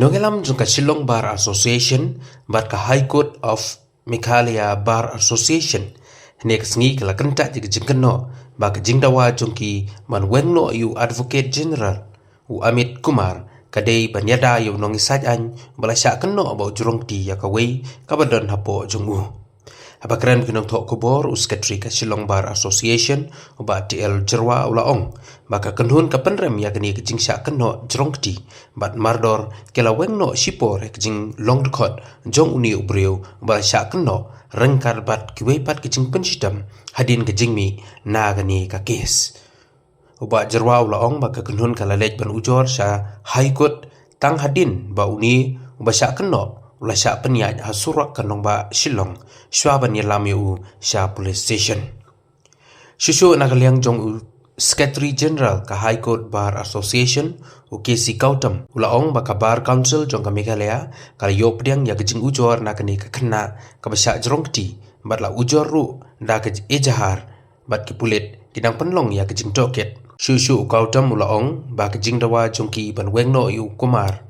Inogelam jungka Shillong Bar Association, bat ka High Court of Meghalaya Bar Association. Nek sngi kala kenta jik jingkano, bak jingdawa jungki man wengno yu Advocate General u Amit Kumar kadai banyada yu nongi sajan balasya keno bau jurong ti ya kawai kabadon hapo jungu. Abakran kinong tok kubor u Secretary ka Shillong Bar Association u ba TL Jerwa ulaong baka kenhun ka penrem ya gani kejing syak keno jurong ti bat mardor kela wengno shipor kejing long dekot jong uni ubreu balasya keno rengkar bat kiwei pat kejing pensidam hadin kejing mi na gani ka kes. Uba Jerwa ulaong baka kenhun ka lalej ban ujor sya High Court tang hadin ba uni uba syak keno ula syak penyaj hasurak kanong ba Shillong syua ban yelam yu sya police station. Shushu nakaliang jong u Secretary General ka High Court Bar Association u KC Gautam ulaong baka Bar Council jong ka Meghalaya kala yo pediang ya kejing ujor nakani ka kena ka basyak jerong ti bat la ujor ru da ke ejahar bat ki pulit kidang penlong ya kejing toket. Shushu Gautam ulaong ba kejing dawa jong ki ban wengno yu Kumar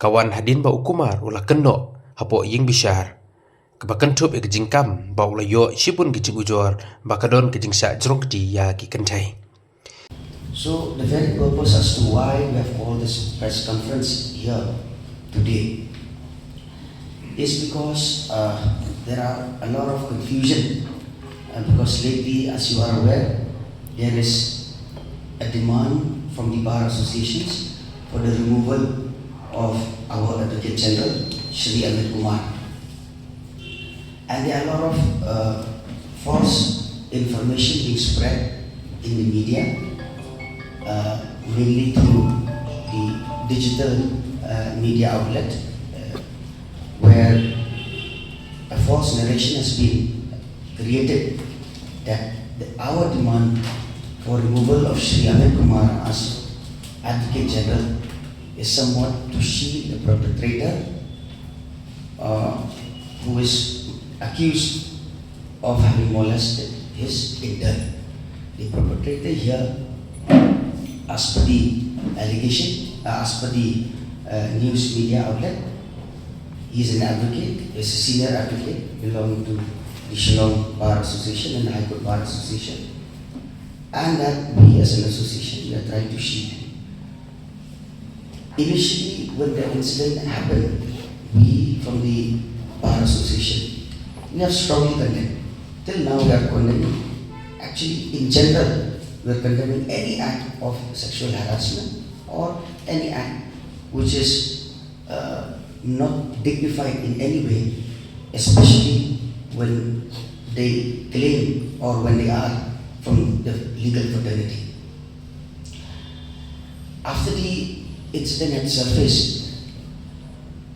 kawan hadin ba Kumar ula keno hapo ying bishar kebakan tup kejing kam ba ula yo shipun kejing ujor bakadon kejing syak jerong ti ya ki kentai. So the very purpose as to why we have called this press conference here today is because there are a lot of confusion, and because lately, as you are aware, there is a demand from the bar associations for the removal of our Advocate General, Shri Amit Kumar. And there are a lot of false information being spread in the media, mainly through the digital media outlet, where a false narration has been created that our demand for removal of Shri Amit Kumar as Advocate General is somewhat to shield the perpetrator who is accused of having molested his intern. The perpetrator here, as per the allegation, as per the news media outlet, he is an advocate, is a senior advocate belonging to the Shillong Bar Association and the High Court Bar Association, and that we as an association, we are trying to shield him. Initially, when the incident happened, we from the Bar Association, we have strongly condemned. Till now, we are condemning. Actually, in general, we are condemning any act of sexual harassment or any act which is not dignified in any way, especially when they claim or when they are from the legal fraternity. After the incident had surfaced,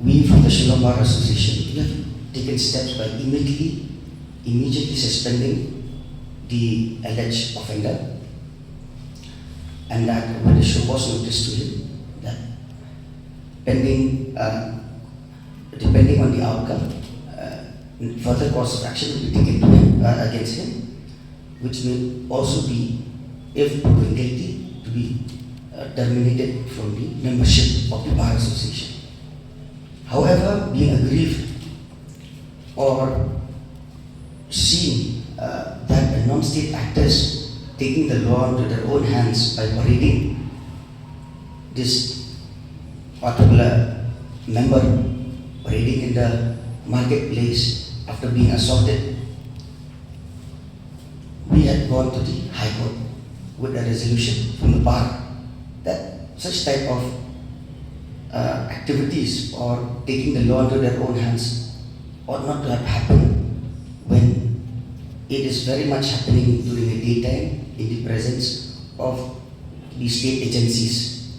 we from the Shillong Bar Association have taken steps by immediately suspending the alleged offender, and that with a show cause notice to him that depending on the outcome, further course of action will be taken to him, against him, which may also be, if proven guilty, to be terminated from the membership of the Bar Association. However, being aggrieved or seeing that the non-state actors taking the law into their own hands by parading this particular member parading in the marketplace after being assaulted, we had gone to the High Court with a resolution from the bar that such type of activities or taking the law into their own hands ought not to have happened when it is very much happening during the daytime in the presence of the state agencies.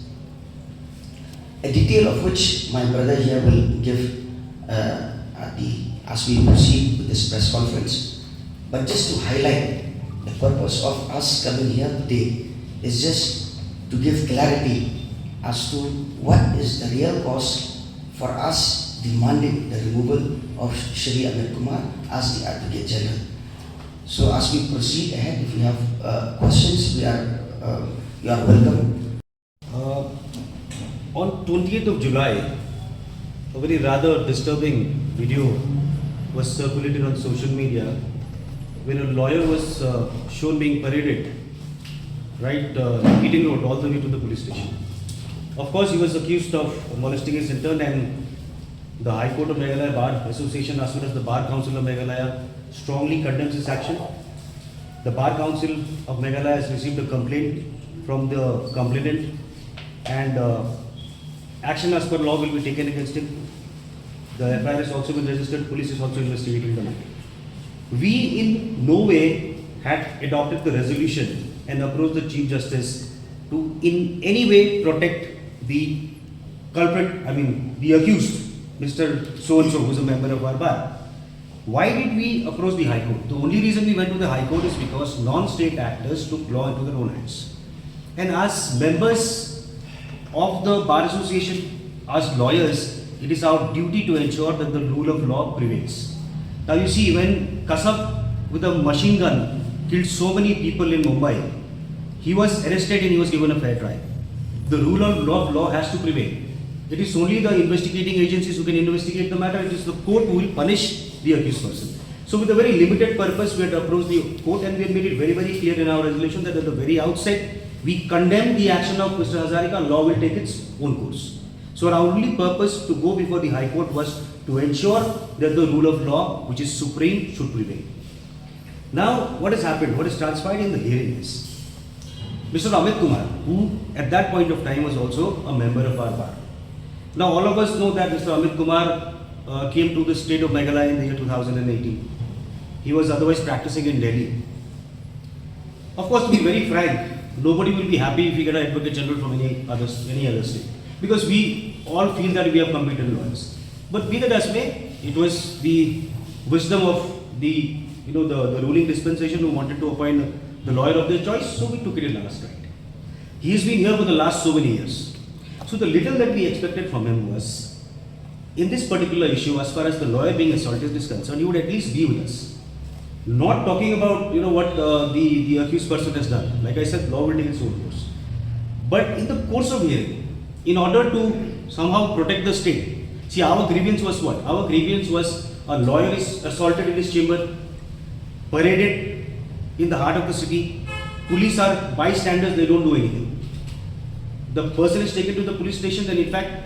A detail of which my brother here will give as we proceed with this press conference. But just to highlight, the purpose of us coming here today is just to give clarity as to what is the real cause for us demanding the removal of Shri Amit Kumar as the Advocate General. So as we proceed ahead, if you have questions, you are welcome. On 20th of July, a very rather disturbing video was circulated on social media where a lawyer was shown being paraded right Eaton Road all the way to the police station. Of course, he was accused of molesting his intern, and the High Court of Meghalaya Bar Association as well as the Bar Council of Meghalaya strongly condemns this action. The Bar Council of Meghalaya has received a complaint from the complainant, and action as per law will be taken against him. The FIR has also been registered, police is also investigating the matter. We in no way had adopted the resolution and approached the Chief Justice to in any way protect the culprit, the accused, Mr. So-and-so, who is a member of our bar. Why did we approach the High Court? The only reason we went to the High Court is because non-state actors took law into their own hands. And as members of the Bar Association, as lawyers, it is our duty to ensure that the rule of law prevails. Now you see, when Kasab with a machine gun killed so many people in Mumbai, he was arrested and he was given a fair trial. The rule of law has to prevail. It is only the investigating agencies who can investigate the matter. It is the court who will punish the accused person. So with a very limited purpose, we had approached the court, and we had made it very, very clear in our resolution that at the very outset, we condemn the action of Mr. Hazarika. Law will take its own course. So our only purpose to go before the High Court was to ensure that the rule of law, which is supreme, should prevail. Now, what has happened, what has transpired in the hearing is, Mr. Amit Kumar, who at that point of time was also a member of our bar. Now, all of us know that Mr. Amit Kumar came to the state of Meghalaya in the year 2018. He was otherwise practicing in Delhi. Of course, to be very frank, nobody will be happy if we get an Advocate General from any other state, because we all feel that we have competent lawyers. But be that as may, it was the wisdom of the ruling dispensation who wanted to appoint the lawyer of their choice, so we took it in our stride. He has been here for the last so many years. So the little that we expected from him was, in this particular issue, as far as the lawyer being assaulted is concerned, he would at least be with us. Not talking about what the accused person has done. Like I said, law will take its own course. But in the course of hearing, in order to somehow protect the state, see, our grievance was what? Our grievance was a lawyer is assaulted in his chamber, paraded in the heart of the city. Police are bystanders, they don't do anything. The person is taken to the police station, and in fact,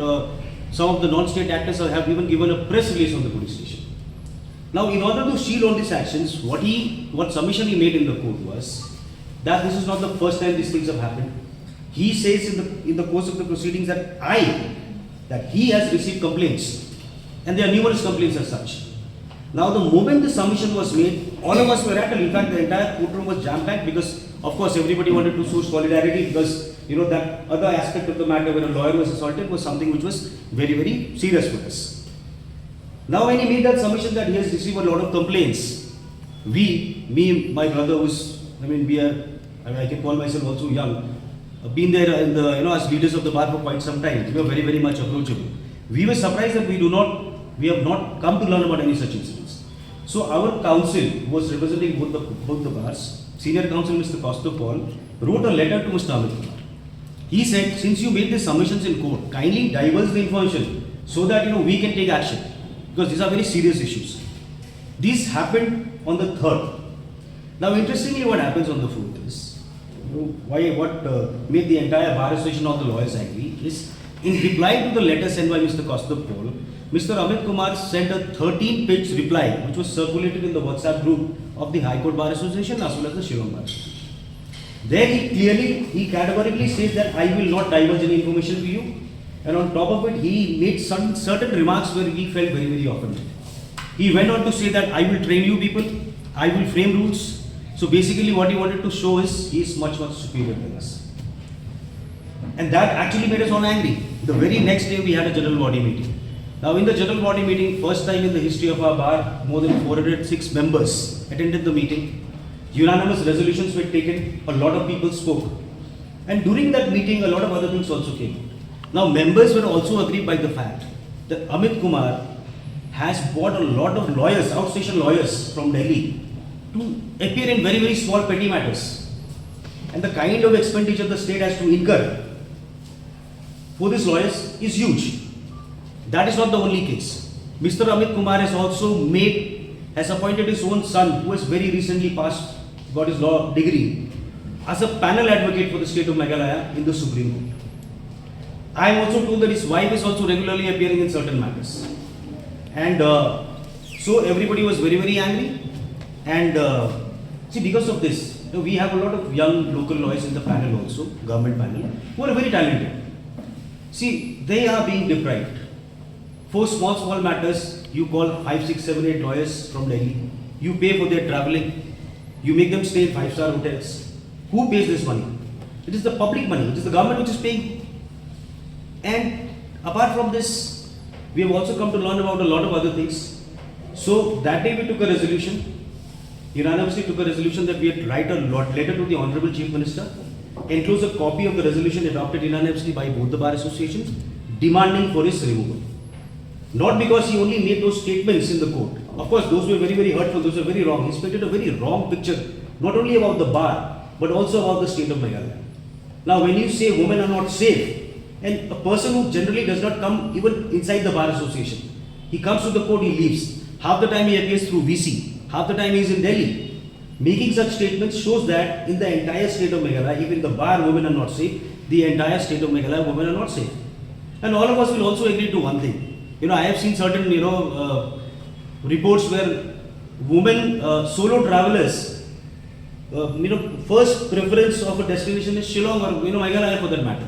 some of the non-state actors have even given a press release on the police station. Now, in order to shield all these actions, what submission he made in the court was that this is not the first time these things have happened. He says in the course of the proceedings that he has received complaints, and there are numerous complaints as such. Now, the moment the submission was made, all of us were rattled. In fact, the entire courtroom was jam-packed because, of course, everybody wanted to show solidarity because, that other aspect of the matter where a lawyer was assaulted was something which was very, very serious for us. Now, when he made that submission that he has received a lot of complaints, my brother I can call myself also young, been there in as leaders of the bar for quite some time. We were very, very much approachable. We were surprised that we have not come to learn about any such incidents. So our counsel, who was representing both the bars, senior counsel Mr. Kaustuv Paul, wrote a letter to Mr. Amit Kumar. He said, since you made these submissions in court, kindly divulge the information so that we can take action, because these are very serious issues. These happened on the 3rd. Now, interestingly, what happens on the 4th is, what made the entire bar association of the lawyers angry is, in reply to the letter sent by Mr. Kaustuv Paul, Mr. Amit Kumar sent a 13-page reply, which was circulated in the WhatsApp group of the High Court Bar Association as well as the Shillong Bar Association. There he categorically says that I will not divulge any information to you, and on top of it, he made some certain remarks where we felt very, very offended. He went on to say that I will train you people, I will frame rules. So basically what he wanted to show is he is much, much superior than us. And that actually made us all angry. The very next day we had a general body meeting. Now in the general body meeting, first time in the history of our bar, more than 406 members attended the meeting. Unanimous resolutions were taken, a lot of people spoke. And during that meeting, a lot of other things also came. Now members were also aggrieved by the fact that Amit Kumar has bought a lot of lawyers, outstation lawyers from Delhi to appear in very, very small petty matters. And the kind of expenditure the state has to incur for these lawyers is huge. That is not the only case. Mr. Amit Kumar has appointed his own son, who has very recently got his law degree, as a panel advocate for the state of Meghalaya in the Supreme Court. I am also told that his wife is also regularly appearing in certain matters. And so everybody was very, very angry. And see, because of this, we have a lot of young local lawyers in the panel also, government panel, who are very talented. See, they are being deprived. For small matters, you call 5, 6, 7, 8 lawyers from Delhi. You pay for their traveling. You make them stay in 5-star hotels. Who pays this money? It is the public money. It is the government which is paying. And apart from this, we have also come to learn about a lot of other things. So that day we took a resolution, unanimously took a resolution that we had to write a letter to the Honorable Chief Minister, enclose a copy of the resolution adopted unanimously by both the bar associations, demanding for his removal. Not because he only made those statements in the court. Of course, those were very, very hurtful, those were very wrong. He painted a very wrong picture, not only about the bar, but also about the state of Meghalaya. Now, when you say women are not safe, and a person who generally does not come even inside the bar association, he comes to the court, he leaves. Half the time he appears through VC, half the time he is in Delhi. Making such statements shows that in the entire state of Meghalaya, even the bar women are not safe, the entire state of Meghalaya women are not safe. And all of us will also agree to one thing. I have seen certain, reports where women, solo travelers, first preference of a destination is Shillong or, Meghalaya for that matter,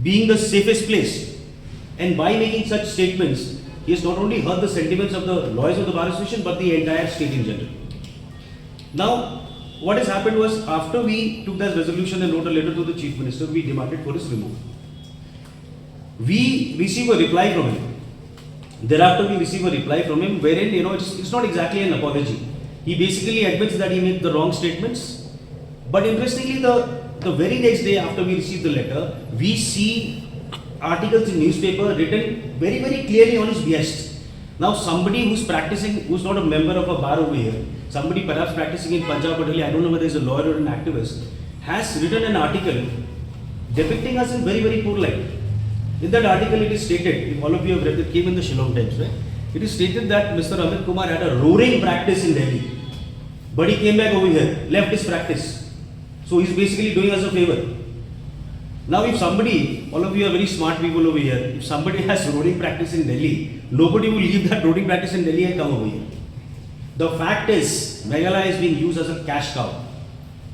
being the safest place. And by making such statements, he has not only hurt the sentiments of the lawyers of the bar association, but the entire state in general. Now, what has happened was, after we took that resolution and wrote a letter to the Chief Minister, we demanded for his removal. We received a reply from him. Thereafter, we received a reply from him wherein, it's not exactly an apology. He basically admits that he made the wrong statements. But interestingly, the very next day after we received the letter, we see articles in newspaper written very, very clearly on his behest. Now, somebody who's practicing, who's not a member of a bar over here, somebody perhaps practicing in Punjab or Delhi, I don't know whether he's a lawyer or an activist, has written an article depicting us in very, very poor light. In that article, it is stated, if all of you have read it, came in the Shillong Times, right? It is stated that Mr. Amit Kumar had a roaring practice in Delhi, but he came back over here, left his practice. So he's basically doing us a favor. Now, if somebody, all of you are very smart people over here, if somebody has roaring practice in Delhi, nobody will leave that roaring practice in Delhi and come over here. The fact is, Meghalaya is being used as a cash cow.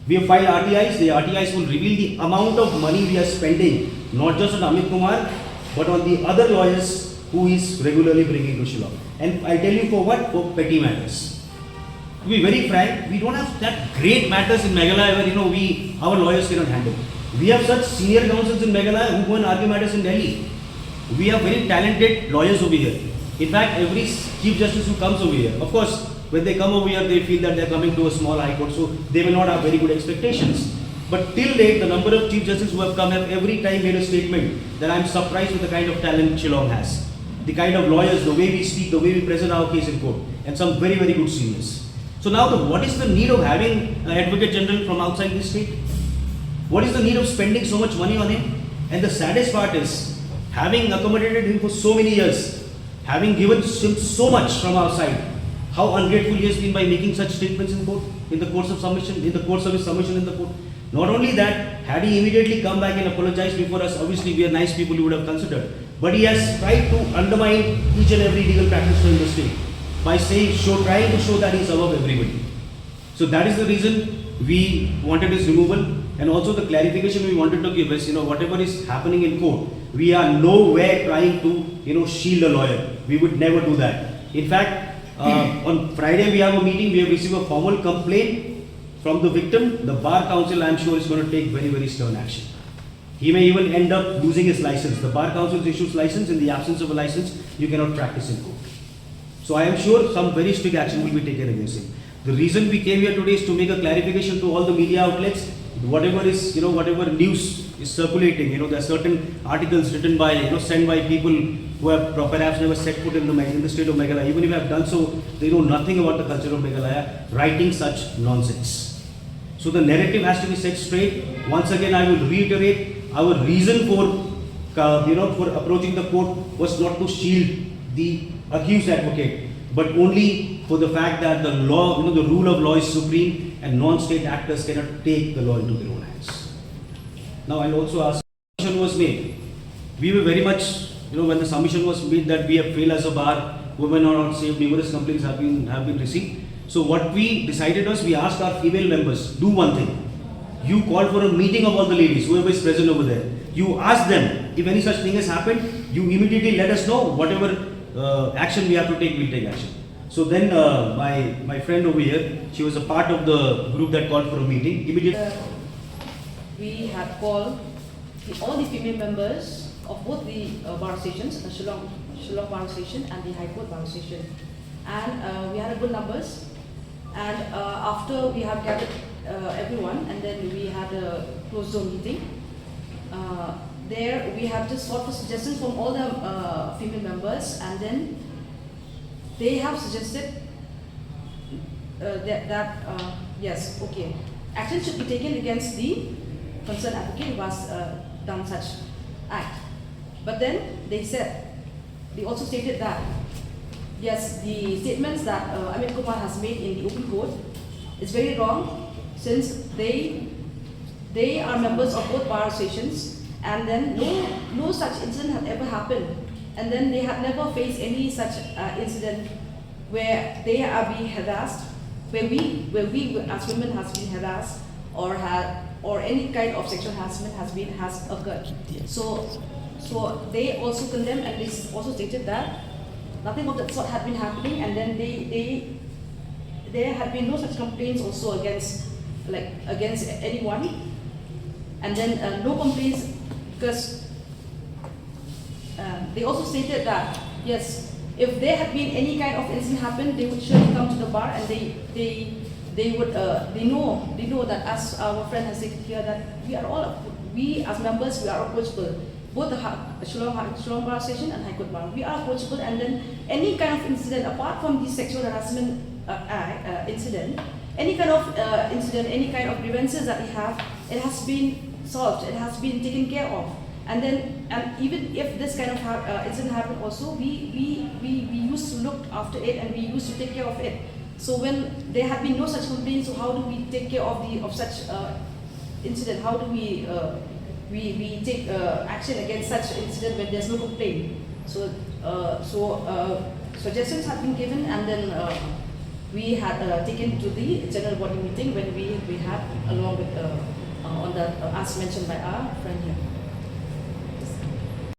We have filed RTIs. The RTIs will reveal the amount of money we are spending, not just on Amit Kumar, but on the other lawyers who is regularly bringing to Shillong. And I tell you for what? For petty matters. To be very frank, we don't have that great matters in Meghalaya where our lawyers cannot handle. We have such senior counsels in Meghalaya who go and argue matters in Delhi. We have very talented lawyers over here. In fact, every Chief Justice who comes over here, of course, when they come over here, they feel that they are coming to a small high court, so they will not have very good expectations. But till date, the number of Chief Justices who have come have every time made a statement that I am surprised with the kind of talent Shillong has. The kind of lawyers, the way we speak, the way we present our case in court, and some very, very good seniors. So now, what is the need of having an Advocate General from outside this state? What is the need of spending so much money on him? And the saddest part is, having accommodated him for so many years, having given him so much from our side, how ungrateful he has been by making such statements in court, in the course of submission, in the course of his submission in the court. Not only that, had he immediately come back and apologized before us, obviously we are nice people you would have considered. But he has tried to undermine each and every legal practitioner in the state by trying to show that he is above everybody. So that is the reason we wanted his removal, and also the clarification we wanted to give is, whatever is happening in court, we are nowhere trying to, shield a lawyer. We would never do that. In fact, on Friday we have a meeting, we have received a formal complaint from the victim. The Bar Council, I am sure, is going to take very, very stern action. He may even end up losing his license. The Bar Council issues license. In the absence of a license, you cannot practice in court. So I am sure some very strict action will be taken against him. The reason we came here today is to make a clarification to all the media outlets. Whatever is, whatever news is circulating, there are certain articles written by, sent by people who have perhaps never set foot in the state of Meghalaya. Even if they have done so, they know nothing about the culture of Meghalaya, writing such nonsense. So the narrative has to be set straight. Once again, I will reiterate our reason for for approaching the court was not to shield the accused advocate, but only for the fact that the law, the rule of law is supreme and non-state actors cannot take the law into their own hands. Now I'll also ask, submission was made. We were very much, when the submission was made that we have failed as a bar, women are not safe, numerous complaints have been received. So what we decided was, we asked our female members, do one thing. You call for a meeting of all the ladies, whoever is present over there. You ask them, if any such thing has happened, you immediately let us know. Whatever action we have to take, we'll take action. So then my friend over here, she was a part of the group that called for a meeting. Immediately, we had called all the female members of both the bar stations, the Shillong Bar Station and the High Court Bar Station. And we had a good numbers. And after we have gathered everyone, and then we had a closed door meeting. There we have just sought for suggestions from all the female members, and then they have suggested that yes, okay, action should be taken against the concerned advocate who has done such act. But then they also stated that yes, the statements that Amit Kumar has made in the open court is very wrong, since they are members of both bar stations, and then no such incident had ever happened, and then they had never faced any such incident where they are being harassed, where we as women has been harassed or any kind of sexual harassment has occurred. So they also condemned, and they also stated that nothing of that sort had been happening, and then there had been no such complaints also against anyone, and then no complaints, because they also stated that yes, if there had been any kind of incident happen, they would surely come to the bar, and they know that, as our friend has stated here, that we as members, we are approachable. Both the Shillong Bar Station and High Court Bar, we are approachable, and then any kind of incident, apart from the sexual harassment incident, any kind of incident, any kind of grievances that we have, it has been solved, it has been taken care of. And even if this kind of incident happened also, we used to look after it, and we used to take care of it. So when there have been no such complaints, so how do we take care of such incident? How do we take action against such incident when there's no complaint? So suggestions have been given, and then we had taken to the general body meeting when we had, along with as mentioned by our friend here.